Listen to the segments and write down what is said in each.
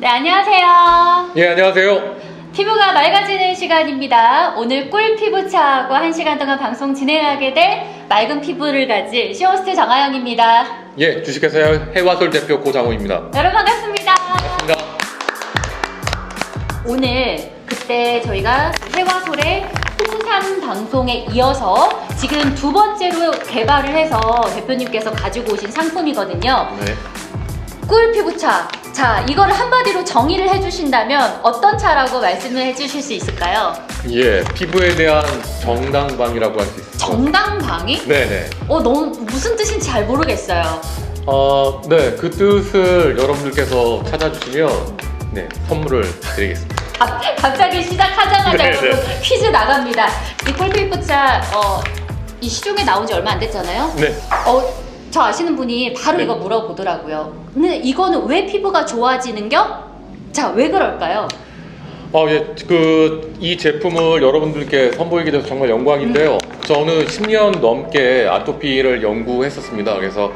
네, 안녕하세요. 예, 안녕하세요. 피부가 맑아지는 시간입니다. 오늘 꿀 피부차하고 1시간 동안 방송 진행하게 될 맑은 피부를 가질 쇼호스트 정하영입니다. 예, 주식회사 해화솔 대표 고장호입니다. 여러분 반갑습니다. 반갑습니다. 오늘 그때 저희가 해화솔의 홍삼 방송에 이어서 지금 두 번째로 개발을 해서 대표님께서 가지고 오신 상품이거든요. 네. 꿀 피부차. 자, 이거를 한마디로 정의를 해주신다면 어떤 차라고 말씀을 해주실 수 있을까요? 예, 피부에 대한 정당방위라고 할 수 있습니다. 정당방위? 네네. 너무 무슨 뜻인지 잘 모르겠어요. 네, 그 뜻을 여러분들께서 찾아주시면 네, 선물을 드리겠습니다. 갑자기 시작하자마자 네, 여러분 네. 퀴즈 나갑니다. 이 꿀피부차 이 시중에 나온 지 얼마 안 됐잖아요. 네. 저 아시는 분이 바로 네. 이거 물어보더라고요. 근데 이거는 왜 피부가 좋아지는겨? 자, 왜 그럴까요? 예, 이 제품을 여러분들께 선보이게 돼서 정말 영광인데요. 저는 10년 넘게 아토피를 연구했었습니다. 그래서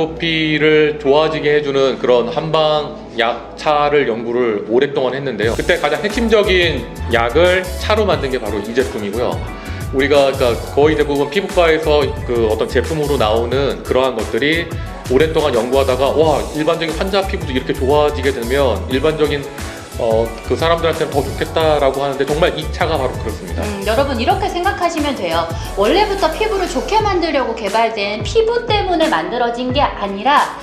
아토피를 좋아지게 해주는 그런 한방 약차를 연구를 오랫동안 했는데요. 그때 가장 핵심적인 약을 차로 만든 게 바로 이 제품이고요. 우리가 거의 대부분 피부과에서 그 어떤 제품으로 나오는 그러한 것들이 오랫동안 연구하다가 와, 일반적인 환자 피부도 이렇게 좋아지게 되면 일반적인 그 사람들한테는 더 좋겠다라고 하는데 정말 이 차가 바로 그렇습니다. 여러분 이렇게 생각하시면 돼요. 원래부터 피부를 좋게 만들려고 개발된 피부 때문에 만들어진 게 아니라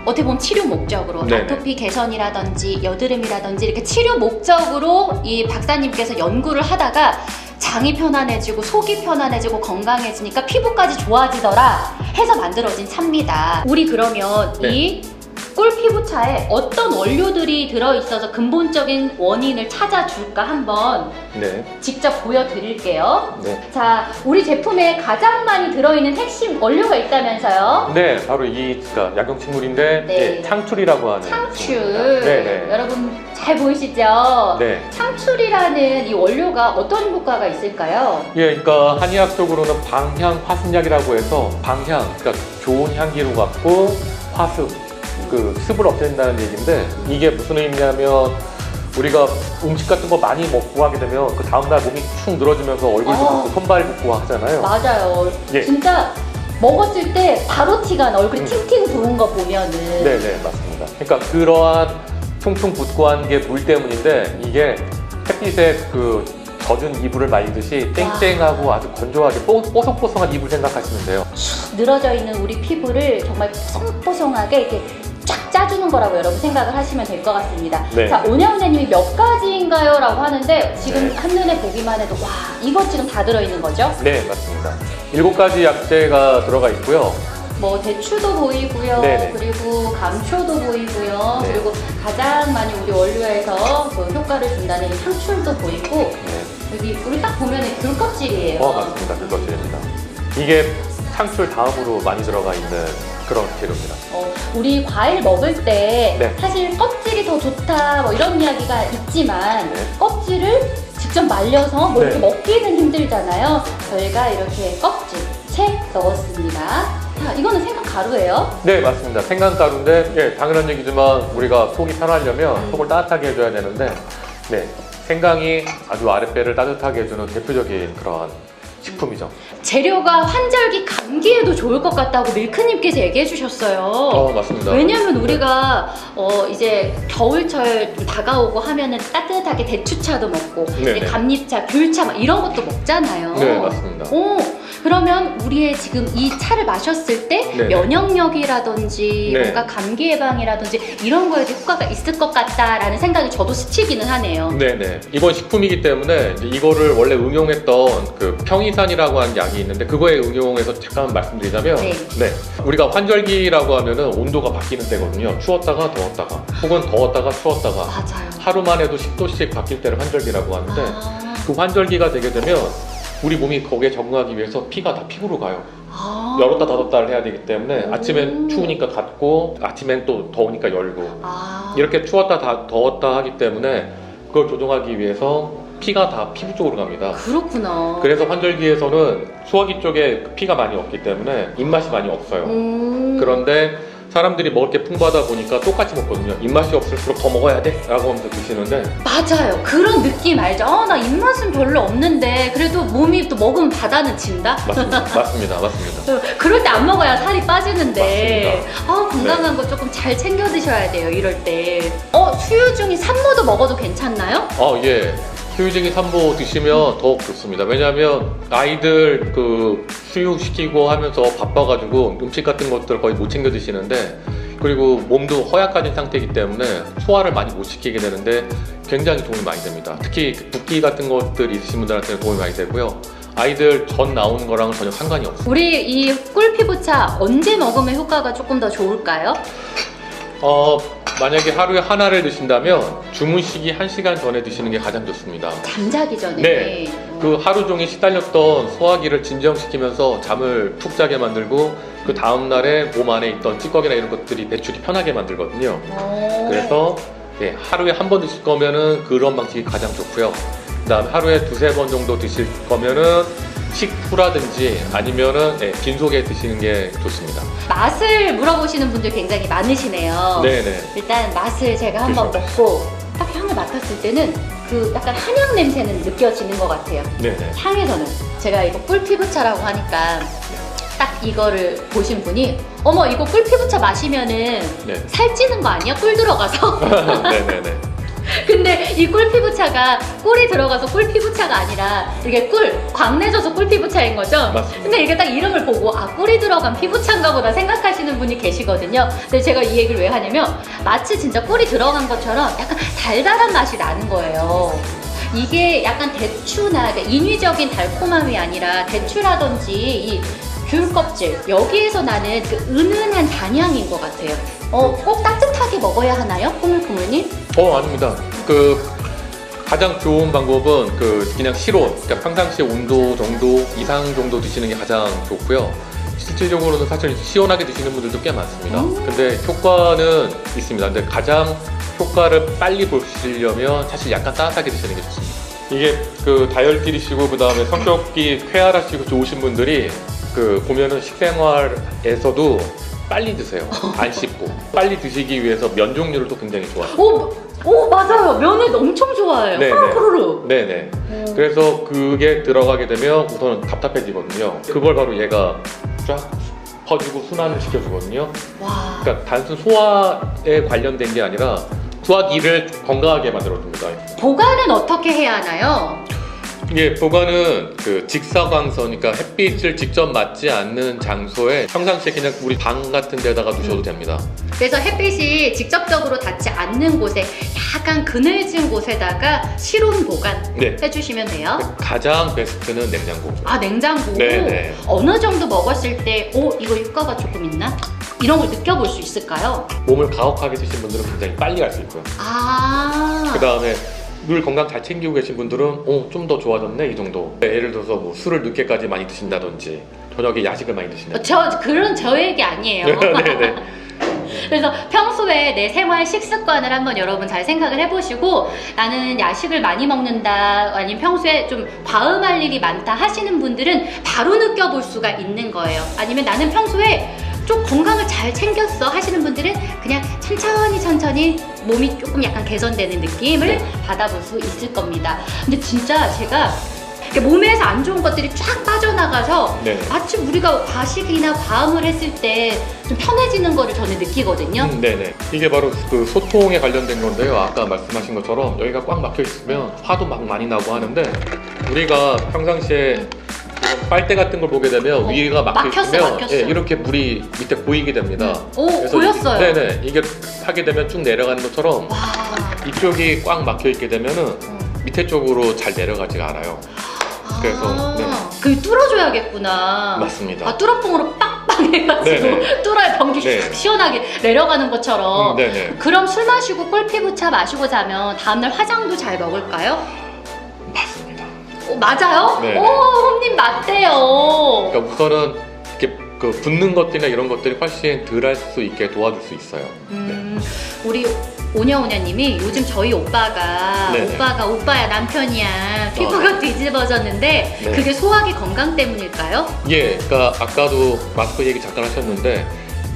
어떻게 보면 치료 목적으로 네네. 아토피 개선이라든지 여드름이라든지 이렇게 치료 목적으로 이 박사님께서 연구를 하다가 장이 편안해지고 속이 편안해지고 건강해지니까 피부까지 좋아지더라 해서 만들어진 차입니다. 우리 그러면 네. 이 꿀피부차에 어떤 원료들이 들어있어서 근본적인 원인을 찾아줄까 한번 네. 직접 보여드릴게요. 네. 자, 우리 제품에 가장 많이 들어있는 핵심 원료가 있다면서요? 네, 바로 약용식물인데 네. 예, 창출이라고 하는 창출. 식물입니다. 네네. 여러분 잘 보이시죠? 네. 창출이라는 이 원료가 어떤 효과가 있을까요? 예, 그러니까 한의학적으로는 방향 화습약이라고 해서 방향, 그러니까 좋은 향기로 갖고 화습, 그 습을 없앤다는 얘기인데 이게 무슨 의미냐면 우리가 음식 같은 거 많이 먹고 하게 되면 그 다음날 몸이 축 늘어지면서 얼굴도 붓고 손발 붓고 하잖아요. 맞아요. 예. 진짜 먹었을 때 바로 티가 나. 얼굴이 음. 팅팅 부은 거 보면은. 네네, 맞습니다. 그러니까 그러한 퉁퉁 붓고 한 게 물 때문인데 이게 햇빛에 그 젖은 이불을 말리듯이 땡땡하고 아주 건조하게 뽀송뽀송한 이불 생각하시면 돼요. 늘어져 있는 우리 피부를 정말 뽀송뽀송하게 이렇게 쫙 짜주는 거라고 여러분 생각을 하시면 될 것 같습니다. 네. 자, 오냐오냐님이 몇 가지인가요? 라고 하는데 지금 네. 한눈에 보기만 해도 와, 이거 지금 다 들어있는 거죠? 네, 맞습니다. 7가지 약재가 들어가 있고요. 뭐 대추도 보이고요. 네네. 그리고 감초도 보이고요. 네. 그리고 가장 많이 우리 원료에서 그 효과를 준다는 이 향출도 보이고 네. 여기 우리 딱 보면 귤 껍질이에요. 맞습니다. 그것입니다. 이게 창출 다음으로 많이 들어가 있는 그런 재료입니다. 우리 과일 먹을 때 네. 사실 껍질이 더 좋다 뭐 이런 이야기가 있지만 네. 껍질을 직접 말려서 뭐 이렇게 네. 먹기는 힘들잖아요. 저희가 이렇게 껍질 채 넣었습니다. 자, 이거는 생강 가루예요. 네, 맞습니다. 생강가루인데 예, 당연한 얘기지만 우리가 속이 편하려면 속을 따뜻하게 해줘야 되는데 네, 생강이 아주 아랫배를 따뜻하게 해주는 대표적인 그런 식품이죠. 재료가 환절기 감기에도 좋을 것 같다고 밀크님께서 얘기해 주셨어요. 맞습니다. 왜냐면 우리가 이제 겨울철 좀 다가오고 하면은 따뜻하게 대추차도 먹고 네네. 이제 감잎차, 귤차 막 이런 것도 먹잖아요. 네, 맞습니다. 그러면 우리의 지금 이 차를 마셨을 때 네네. 면역력이라든지 네. 뭔가 감기 예방이라든지 이런 거에도 효과가 있을 것 같다라는 생각이 저도 스치기는 하네요. 네네. 이건 식품이기 때문에 이제 이거를 원래 응용했던 그 평이산이라고 하는 약이 있는데 그거에 응용해서 잠깐 말씀드리자면 네. 우리가 환절기라고 하면은 온도가 바뀌는 때거든요. 추웠다가 더웠다가 혹은 더웠다가 추웠다가 맞아요. 하루만 해도 10도씩 바뀔 때를 환절기라고 하는데 아. 그 환절기가 되게 되면 우리 몸이 거기에 적응하기 위해서 피가 다 피부로 가요. 열었다 닫았다를 해야 되기 때문에 아침엔 추우니까 닫고 아침엔 또 더우니까 열고 이렇게 추웠다 더웠다 하기 때문에 그걸 조정하기 위해서 피가 다 피부 쪽으로 갑니다. 그렇구나. 그래서 환절기에서는 소화기 쪽에 피가 많이 없기 때문에 입맛이 많이 없어요. 그런데 사람들이 먹을 게 풍부하다 보니까 똑같이 먹거든요. 입맛이 없을수록 더 먹어야 돼 라고 하면서 드시는데 맞아요. 그런 느낌 알죠? 나 입맛은 별로 없는데 그래도 몸이 또 먹으면 바다는 진다? 맞습니다. 그럴 때 안 먹어야 살이 빠지는데 건강한 네. 거 조금 잘 챙겨 드셔야 돼요. 이럴 때. 수유 중인 산모도 먹어도 괜찮나요? 예. 수유증이 산모 드시면 더욱 좋습니다. 왜냐하면 아이들 그 수유시키고 하면서 바빠가지고 음식 같은 것들 거의 못 챙겨 드시는데, 그리고 몸도 허약해진 상태이기 때문에 소화를 많이 못 시키게 되는데 굉장히 도움이 많이 됩니다. 특히 붓기 같은 것들 있으신 분들한테는 도움이 많이 되고요. 아이들 전 나오는 거랑 전혀 상관이 없어요. 우리 이 꿀피부차 언제 먹으면 효과가 조금 더 좋을까요? 만약에 하루에 하나를 드신다면 주무시기 1시간 전에 드시는 게 가장 좋습니다. 잠자기 전에. 네. 그 하루 종일 시달렸던 소화기를 진정시키면서 잠을 푹 자게 만들고 그 다음날에 몸 안에 있던 찌꺼기나 이런 것들이 배출이 편하게 만들거든요. 그래서 하루에 한 번 드실 거면은 그런 방식이 가장 좋고요. 그다음에 하루에 2-3번 정도 드실 거면은 식후라든지 아니면은 빈속에 드시는 게 좋습니다. 맛을 물어보시는 분들 굉장히 많으시네요. 네네. 일단 맛을 제가 한번 먹고 딱 향을 맡았을 때는 그 약간 한약 냄새는 느껴지는 것 같아요. 네네. 향에서는 제가 이거 꿀피부차라고 하니까 딱 이거를 보신 분이 어머 이거 꿀피부차 마시면은 네. 살찌는 거 아니야? 꿀 들어가서? 네네네. 근데 이 꿀피부차가 꿀이 들어가서 꿀피부차가 아니라 이게 광내져서 꿀피부차인 거죠? 맞습니다. 근데 이게 딱 이름을 보고 꿀이 들어간 피부차인가 보다 생각하시는 분이 계시거든요. 근데 제가 이 얘기를 왜 하냐면 마치 진짜 꿀이 들어간 것처럼 약간 달달한 맛이 나는 거예요. 이게 약간 대추나 그러니까 인위적인 달콤함이 아니라 대추라든지 이 귤 껍질 여기에서 나는 그 은은한 단향인 것 같아요. 꼭 따뜻하게 먹어야 하나요? 꾸물꾸물님? 아닙니다. 그 가장 좋은 방법은 그냥 실온, 그러니까 평상시 온도 정도 이상 정도 드시는 게 가장 좋고요. 실질적으로는 사실 시원하게 드시는 분들도 꽤 많습니다. 근데 효과는 있습니다. 근데 가장 효과를 빨리 보시려면 사실 약간 따뜻하게 드시는 게 좋습니다. 이게 그 다이어트이시고 그 다음에 성격이 쾌활하시고 좋으신 분들이 보면은 식생활에서도 빨리 드세요. 안 씹고 빨리 드시기 위해서 면 종류를 또 굉장히 좋아해요. 오 맞아요. 면을 엄청 좋아해요. 네네. 후루후루. 네네. 그래서 그게 들어가게 되면 우선은 답답해지거든요. 그걸 바로 얘가 쫙 퍼주고 순환을 시켜주거든요. 와. 그러니까 단순 소화에 관련된 게 아니라 소화기를 건강하게 만들어줍니다. 보관은 어떻게 해야 하나요? 이게 보관은 직사광선, 그러니까 햇빛을 직접 맞지 않는 장소에 평상시에 그냥 우리 방 같은 데다가 두셔도 됩니다. 그래서 햇빛이 직접적으로 닿지 않는 곳에 약간 그늘진 곳에다가 실온 보관 해주시면 돼요. 가장 베스트는 냉장고죠. 냉장고? 네네. 어느 정도 먹었을 때 이거 효과가 조금 있나? 이런 걸 느껴볼 수 있을까요? 몸을 가혹하게 드신 분들은 굉장히 빨리 알 수 있고요. 그 다음에 늘 건강 잘 챙기고 계신 분들은 좀 더 좋아졌네 이 정도. 예를 들어서 뭐 술을 늦게까지 많이 드신다든지 저녁에 야식을 많이 드신다든지. 그런 저 얘기 아니에요. 네네. 그래서 평소에 내 생활 식습관을 한번 여러분 잘 생각을 해보시고 나는 야식을 많이 먹는다 아니면 평소에 좀 과음할 일이 많다 하시는 분들은 바로 느껴볼 수가 있는 거예요. 아니면 나는 평소에 좀 건강을 잘 챙겼어 하시는 분들은 그냥 천천히 몸이 조금 약간 개선되는 느낌을 받아볼 수 있을 겁니다. 근데 진짜 제가 몸에서 안 좋은 것들이 쫙 빠져나가서 마치 우리가 과식이나 과음을 했을 때 좀 편해지는 거를 저는 느끼거든요. 네네. 이게 바로 그 소통에 관련된 건데요. 아까 말씀하신 것처럼 여기가 꽉 막혀 있으면 화도 막 많이 나고 하는데 우리가 평상시에 빨대 같은 걸 보게 되면 위가 막혀 있으면 이렇게 물이 밑에 보이게 됩니다. 그래서 보였어요. 네네. 이게 하게 되면 쭉 내려가는 것처럼 이쪽이 꽉 막혀 있게 되면은 밑에 쪽으로 잘 내려가지가 않아요. 그래서 그 뚫어줘야겠구나. 맞습니다. 뚫어뽕으로 빵빵 해가지고 뚫어야 변기 슉 시원하게 내려가는 것처럼. 그럼 술 마시고 꿀피부차 마시고 자면 다음날 화장도 잘 먹을까요? 맞습니다. 맞아요? 네. 홈님 맞대요. 그러니까 우선은 이렇게 붓는 것들이나 이런 것들이 훨씬 덜 할 수 있게 도와줄 수 있어요. 우리 오냐오냐님이 요즘 저희 오빠가 오빠야 남편이야 피부가 뒤집어졌는데 그게 소화기 건강 때문일까요? 그러니까 아까도 마스크 얘기 잠깐 하셨는데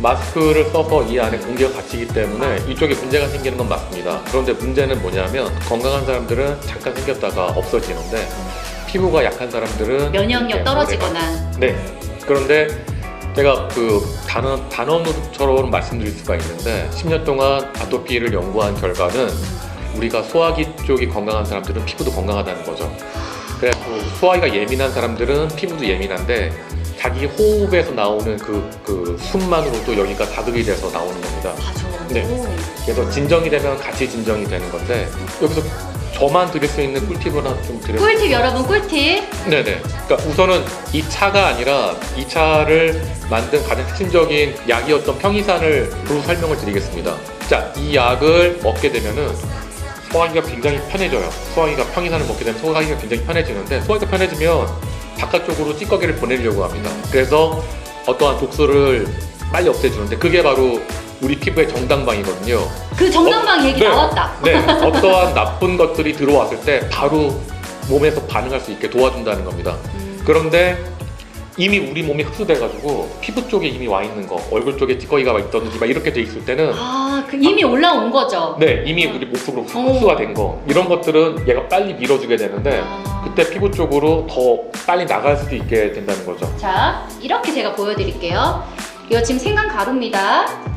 마스크를 써서 이 안에 공기가 갇히기 때문에 이쪽에 문제가 생기는 건 맞습니다. 그런데 문제는 뭐냐면 건강한 사람들은 잠깐 생겼다가 없어지는데 피부가 약한 사람들은 면역력 이렇게 떨어지거나. 네. 그런데 제가 그 단언처럼 말씀드릴 수가 있는데 10년 동안 아토피를 연구한 결과는 우리가 소화기 쪽이 건강한 사람들은 피부도 건강하다는 거죠. 그래서 소화기가 예민한 사람들은 피부도 예민한데 자기 호흡에서 나오는 그 숨만으로도 여기가 자극이 돼서 나오는 겁니다. 맞아. 네. 그래서 진정이 되면 같이 진정이 되는 건데 여기서 저만 드릴 수 있는 꿀팁을 하나 좀 드려요. 꿀팁 여러분 꿀팁. 네네. 그러니까 우선은 이 차가 아니라 이 차를 만든 가장 핵심적인 약이었던 평이산을 설명을 드리겠습니다. 자, 이 약을 먹게 되면은 소화기가 굉장히 편해져요. 소화기가 평이산을 먹게 되면 소화기가 굉장히 편해지는데 소화기가 편해지면 바깥쪽으로 찌꺼기를 보내려고 합니다. 그래서 어떠한 독소를 빨리 없애주는데 그게 바로 우리 피부의 정당방이거든요. 그 정당방 얘기 네. 나왔다. 네, 어떠한 나쁜 것들이 들어왔을 때 바로 몸에서 반응할 수 있게 도와준다는 겁니다. 그런데 이미 우리 몸이 흡수돼가지고 피부 쪽에 이미 와 있는 거, 얼굴 쪽에 찌꺼기가 와 있던지 막 이렇게 돼 있을 때는 그 이미 올라온 거죠. 네, 이미 우리 목속으로 흡수가 된 거, 이런 것들은 얘가 빨리 밀어주게 되는데 그때 피부 쪽으로 더 빨리 나갈 수도 있게 된다는 거죠. 자, 이렇게 제가 보여드릴게요. 이거 지금 생강 가루입니다.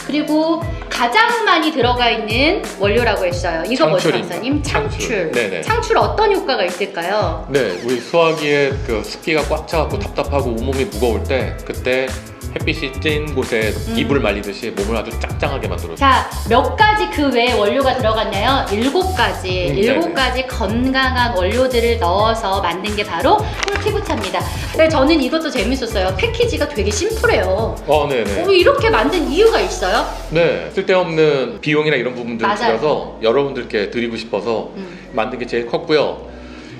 그리고 가장 많이 들어가 있는 원료라고 했어요. 이거 뭐죠, 창출입니다. 박사님? 창출. 네네. 창출 어떤 효과가 있을까요? 네, 우리 소화기에 그 습기가 꽉 차갖고 답답하고 온몸이 무거울 때 그때 햇빛이 찐 곳에 이불 말리듯이 몸을 아주 짱짱하게 만들어줘요. 자, 몇 가지 그 외에 원료가 들어갔나요? 7가지. 네네. 7가지 건강한 원료들을 넣어서 만든 게 바로 꿀피부차입니다. 근데 저는 이것도 재밌었어요. 패키지가 되게 심플해요. 네네. 이렇게 만든 이유가 있어요? 네, 쓸데없는 비용이나 이런 부분들을 맞아요. 줄여서 여러분들께 드리고 싶어서 만든 게 제일 컸고요.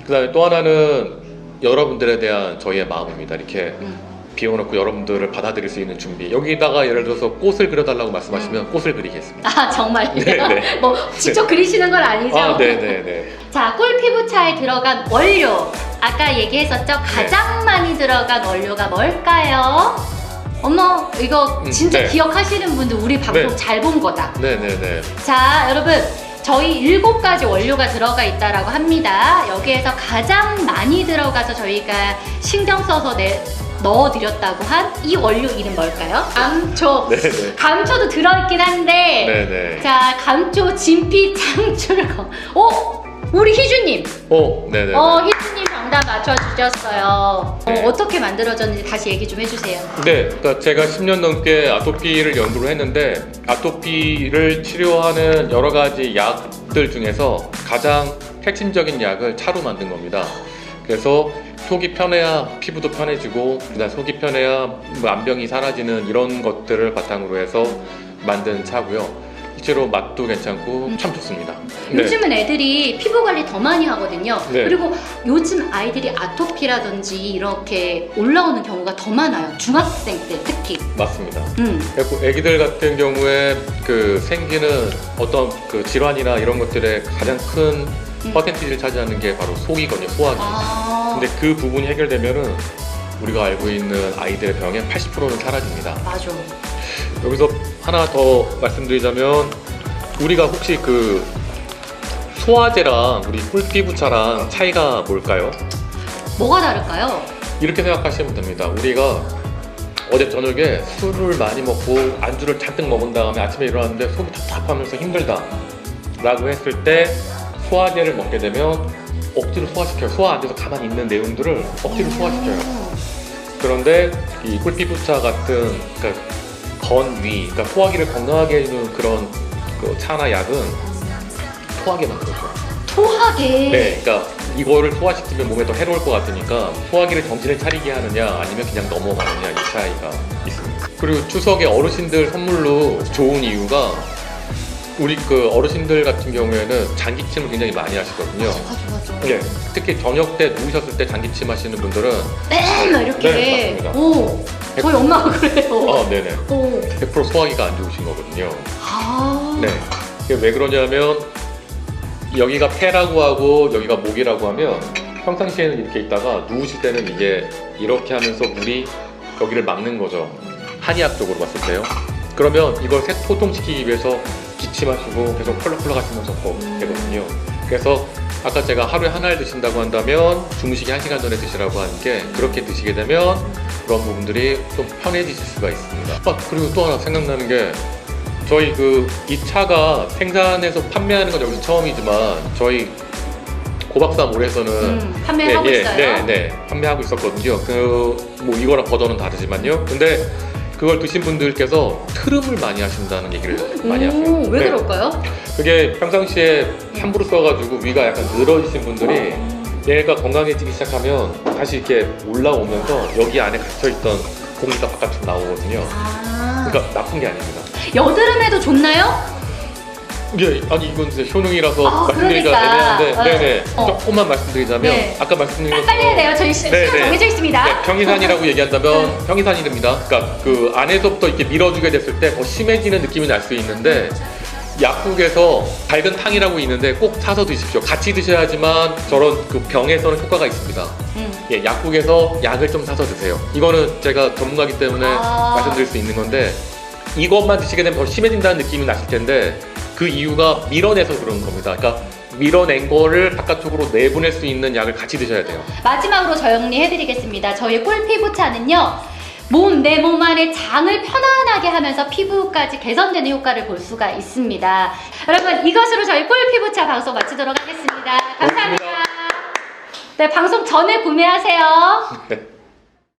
그 다음에 또 하나는 여러분들에 대한 저희의 마음입니다. 이렇게 비워놓고 여러분들을 받아들일 수 있는 준비. 여기다가 예를 들어서 꽃을 그려달라고 말씀하시면 꽃을 그리겠습니다. 아, 정말요? 네네. 뭐 직접 그리시는 건 아니죠? 네네네. 자, 꿀피부차에 들어간 원료. 아까 얘기했었죠? 가장 많이 들어간 원료가 뭘까요? 어머, 이거 진짜 네. 기억하시는 분들 우리 방송 네. 잘 본 거다. 네네네. 자, 여러분. 저희 7가지 원료가 들어가 있다라고 합니다. 여기에서 가장 많이 들어가서 저희가 신경 써서 넣어드렸다고 한 이 원료 이름 뭘까요? 감초. 네네. 감초도 들어있긴 한데 네네. 자, 감초, 진피, 창출거. 우리 희주님. 네네. 희주님 정답 맞춰주셨어요. 네. 어떻게 만들어졌는지 다시 얘기 좀 해주세요. 네, 그러니까 제가 10년 넘게 아토피를 연구를 했는데 아토피를 치료하는 여러 가지 약들 중에서 가장 핵심적인 약을 차로 만든 겁니다. 그래서 속이 편해야 피부도 편해지고 그다음 속이 편해야 만병이 사라지는 이런 것들을 바탕으로 해서 만든 차고요. 실제로 맛도 괜찮고 참 좋습니다. 네. 요즘은 애들이 피부 관리 더 많이 하거든요. 네. 그리고 요즘 아이들이 아토피라든지 이렇게 올라오는 경우가 더 많아요. 중학생 때 특히. 맞습니다. 그리고 아기들 같은 경우에 그 생기는 어떤 그 질환이나 이런 것들의 가장 큰 퍼센티지를 차지하는 게 바로 속이거든요, 소화기. 근데 그 부분이 해결되면은 우리가 알고 있는 아이들의 병의 80%는 사라집니다. 맞아. 여기서 하나 더 말씀드리자면 우리가 혹시 그 소화제랑 우리 꿀피부차랑 차이가 뭘까요? 뭐가 다를까요? 이렇게 생각하시면 됩니다. 우리가 어제 저녁에 술을 많이 먹고 안주를 잔뜩 먹은 다음에 아침에 일어났는데 속이 답답하면서 힘들다 라고 했을 때 소화제를 먹게 되면 억지로 소화시켜요. 소화 안 돼서 가만히 있는 내용들을 억지로 소화시켜요. 그런데 이 꿀피부차 같은 그러니까 건위, 그러니까 소화기를 건강하게 해주는 그런 그 차나 약은 토하게 만들어줘요. 토하게. 네, 그러니까 이거를 소화시키면 몸에 더 해로울 것 같으니까 소화기를 정신을 차리게 하느냐 아니면 그냥 넘어가느냐 이 차이가 있습니다. 그리고 추석에 어르신들 선물로 좋은 이유가 우리 그 어르신들 같은 경우에는 장기침을 굉장히 많이 하시거든요. 맞아. 네, 특히 저녁 때 누우셨을 때 장기침 하시는 분들은 맨날 이렇게. 네, 맞습니다. 저희 엄마가 그래요. 네네. 100% 소화기가 안 좋으신 거거든요. 네. 이게 왜 그러냐면 여기가 폐라고 하고 여기가 목이라고 하면 평상시에는 이렇게 있다가 누우실 때는 이게 이렇게 하면서 물이 여기를 막는 거죠. 한의학 쪽으로 봤을 때요. 그러면 이걸 소통시키기 위해서 기침하시고 계속 펄럭펄럭 하시면서 되거든요. 그래서 아까 제가 하루에 한 알 드신다고 한다면 중식이 1시간 전에 드시라고 하는 게 그렇게 드시게 되면 그런 부분들이 좀 편해지실 수가 있습니다. 그리고 또 하나 생각나는 게 저희 이 차가 생산해서 판매하는 건 여기서 처음이지만 저희 고박사몰에서는 판매하고 있어요? 네, 판매하고 있었거든요. 뭐 이거랑 버전은 다르지만요. 근데 그걸 드신 분들께서 트름을 많이 하신다는 얘기를 많이 하세요. 왜 그럴까요? 그게 평상시에 함부로 써가지고 위가 약간 늘어지신 분들이 얘가 건강해지기 시작하면 다시 이렇게 올라오면서 여기 안에 갇혀있던 공기가 바깥으로 나오거든요. 그러니까 나쁜 게 아닙니다. 여드름에도 좋나요? 예, 아니 이건 진짜 효능이라서 말씀드리기가 그러니까. 애매한데 네네 조금만 말씀드리자면 네. 아까 말씀드린 것처럼 빨리 해야 돼요. 저희 시간 정해져 있습니다. 네, 평이산이라고 얘기한다면 평이산이랍니다. 그러니까 그 안에서부터 이렇게 밀어주게 됐을 때 더 심해지는 느낌이 날 수 있는데 약국에서 밝은 탕이라고 있는데 꼭 사서 드십시오. 같이 드셔야지만 저런 그 병에서는 효과가 있습니다. 예, 약국에서 약을 좀 사서 드세요. 이거는 제가 전문가이기 때문에 말씀드릴 수 있는 건데 이것만 드시게 되면 더 심해진다는 느낌이 나실 텐데 그 이유가 밀어내서 그런 겁니다. 그러니까 밀어낸 거를 바깥쪽으로 내보낼 수 있는 약을 같이 드셔야 돼요. 마지막으로 정리해드리겠습니다. 저희 꿀피부차는요. 내 몸 안에 장을 편안하게 하면서 피부까지 개선되는 효과를 볼 수가 있습니다. 여러분 이것으로 저희 꿀피부차 방송 마치도록 하겠습니다. 감사합니다. 고맙습니다. 네, 방송 전에 구매하세요. 네.